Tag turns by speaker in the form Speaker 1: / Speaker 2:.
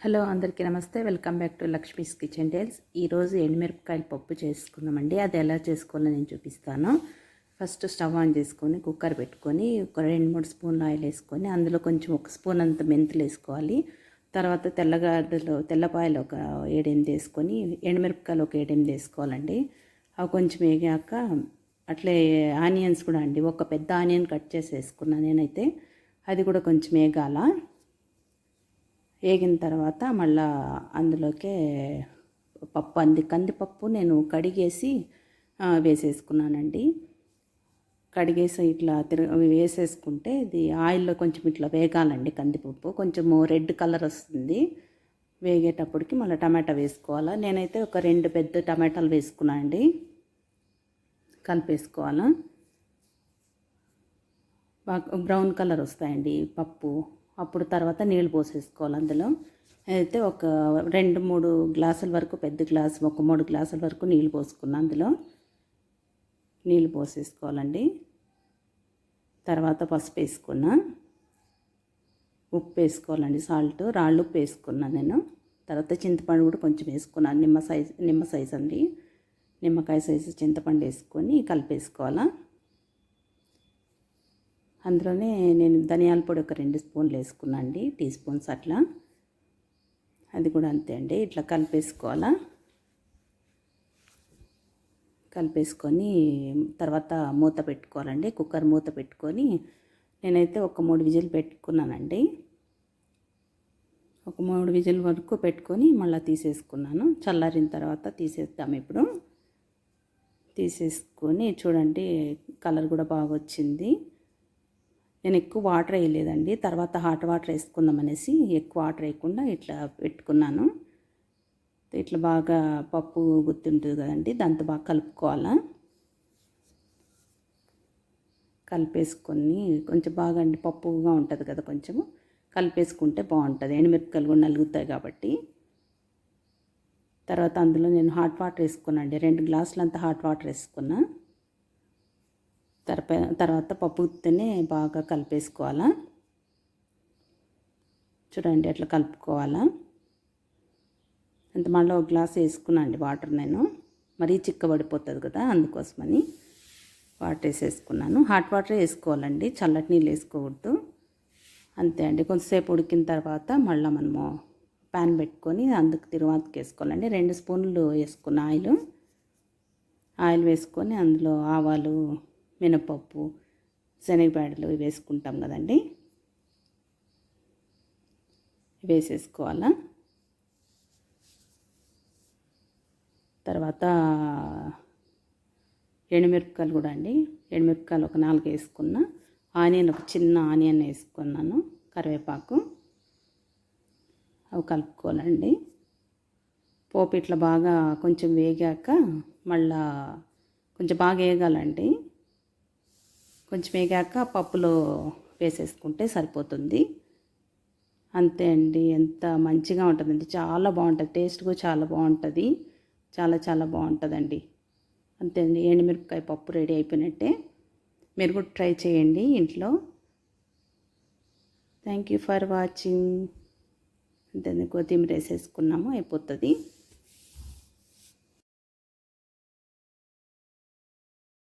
Speaker 1: Hello అందరికీ నమస్తే. Welcome back to Lakshmi's kitchen tiles. ఈరోజు ఎండుమిరపకాయల పప్పు చేసుకుందామండి. అది ఎలా చేసుకోవాలో నేను చూపిస్తాను. ఫస్ట్ స్టవ్ ఆన్ చేసుకొని కుక్కర్ పెట్టుకొని ఒక 2-3 స్పూన్లు ఆయిల్ వేసుకొని అందులో కొంచెం 1 స్పూన్ అంత మెంతులు వేసుకోవాలి. తర్వాత తెల్లపాయలు ఒక 7-8 వేసుకొని ఎండుమిరపకాయలు ఒక 7-8 వేసుకోవాలండి. అవి కొంచెం వేగాక అట్లే ఆనియన్స్ కూడా అండి, ఒక పెద్ద ఆనియన్ కట్ చేసి వేసుకున్నాను నేనైతే. అది కూడా కొంచెం వేగాల. వేగిన తర్వాత మళ్ళా అందులోకే కందిపప్పు నేను కడిగేసి వేసేసుకున్నానండి. కడిగేసి ఇట్లా వేసేసుకుంటే ఇది ఆయిల్లో కొంచెం ఇట్లా వేగాలండి. కందిపప్పు కొంచెము రెడ్ కలర్ వస్తుంది. వేగేటప్పటికి మళ్ళీ టమాటా వేసుకోవాలా. నేనైతే ఒక 2 పెద్ద టమాటాలు వేసుకున్నాను అండి. కలిపేసుకోవాలా. బాగా బ్రౌన్ కలర్ వస్తాయండి పప్పు. అప్పుడు తర్వాత నీళ్ళు పోసేసుకోవాలి అందులో. అయితే ఒక 2-3 గ్లాసుల వరకు, పెద్ద గ్లాసు ఒక 3 గ్లాసుల వరకు నీళ్ళు పోసుకున్నాను. అందులో నీళ్ళు పోసేసుకోవాలండి. తర్వాత పసుపు వేసుకున్నా, ఉప్పు వేసుకోవాలండి, రాళ్ళు ఉప్పు వేసుకున్నాను నేను. తర్వాత చింతపండు కూడా కొంచెం వేసుకున్నాను, నిమ్మ సైజ్ అండి, నిమ్మకాయ సైజు చింతపండు వేసుకొని కలిపేసుకోవాలా. అందులోనే నేను ధనియాల పొడి ఒక 2 స్పూన్లు వేసుకున్నాను అండి, టీ స్పూన్స్ అట్లా. అది కూడా అంతే అండి. ఇట్లా కలిపేసుకోవాలా. కలిపేసుకొని తర్వాత మూత పెట్టుకోవాలండి. కుక్కర్ మూత పెట్టుకొని నేనైతే ఒక 3 విజిల్ పెట్టుకున్నానండి. ఒక 3 విజిల్ వరకు పెట్టుకొని మళ్ళీ తీసేసుకున్నాను. చల్లారిన తర్వాత తీసేద్దాం ఇప్పుడు. తీసేసుకొని చూడండి, కలర్ కూడా బాగా వచ్చింది. నేను ఎక్కువ వాటర్ వేయలేదండి. తర్వాత హాట్ వాటర్ వేసుకుందాం అనేసి ఎక్కువ వాటర్ వేయకుండా ఇట్లా పెట్టుకున్నాను. ఇట్లా బాగా పప్పు గుర్తుంటుంది కదండి, దాంతో బాగా కలుపుకోవాలా. కలిపేసుకొని కొంచెం బాగా అండి పప్పుగా ఉంటుంది కదా, కొంచెము కలిపేసుకుంటే బాగుంటుంది. ఎండుమిరపకాయలు కూడా నలుగుతాయి కాబట్టి. తర్వాత అందులో నేను హాట్ వాటర్ వేసుకున్నాను. 2 గ్లాసులంతా హాట్ వాటర్ వేసుకున్నా. తర్వాత పప్పు గుత్తినే బాగా కలిపేసుకోవాలా. చూడండి అట్లా కలుపుకోవాలా. అంత మళ్ళీ 1 గ్లాస్ వేసుకున్నాండి వాటర్ నేను. మరీ చిక్కబడిపోతుంది కదా, అందుకోసమని వాటర్ వేసేసుకున్నాను. హాట్ వాటర్ వేసుకోవాలండి, చల్లటి నీళ్ళు వేసుకోకూడదు. అంతే అండి. కొంచెంసేపు ఉడికిన తర్వాత మళ్ళీ మనము ప్యాన్ పెట్టుకొని అందుకు తిరువాతకి వేసుకోవాలండి. 2 స్పూన్లు వేసుకున్న ఆయిల్ వేసుకొని అందులో ఆవాలు, మినపప్పు, శనగపేడలు వేసుకుంటాం కదండి, వేసేసుకోవాలా. తర్వాత ఎండుమిరపకాయలు కూడా అండి, ఎండుమిరపకాయలు ఒక 4 వేసుకున్నా. ఆనియన్ ఒక చిన్న ఆనియన్ వేసుకున్నాను, కరివేపాకు, అవి కలుపుకోవాలండి. పోపు ఇట్లా బాగా కొంచెం వేగాక మళ్ళా కొంచెం బాగా వేగాలండి. కొంచెం వేగాక పప్పులో వేసేసుకుంటే సరిపోతుంది. అంతే అండి. ఎంత మంచిగా ఉంటుందండి, చాలా బాగుంటుంది. టేస్ట్ కూడా చాలా బాగుంటుంది, చాలా చాలా బాగుంటుందండి. అంతే అండి. ఎండుమిరపకాయ పప్పు రెడీ అయిపోయినట్టే. మీరు కూడా ట్రై చేయండి ఇంట్లో. Thank you for watching. అంతే, కొత్తిమీర వేసేసుకున్నాము, అయిపోతుంది.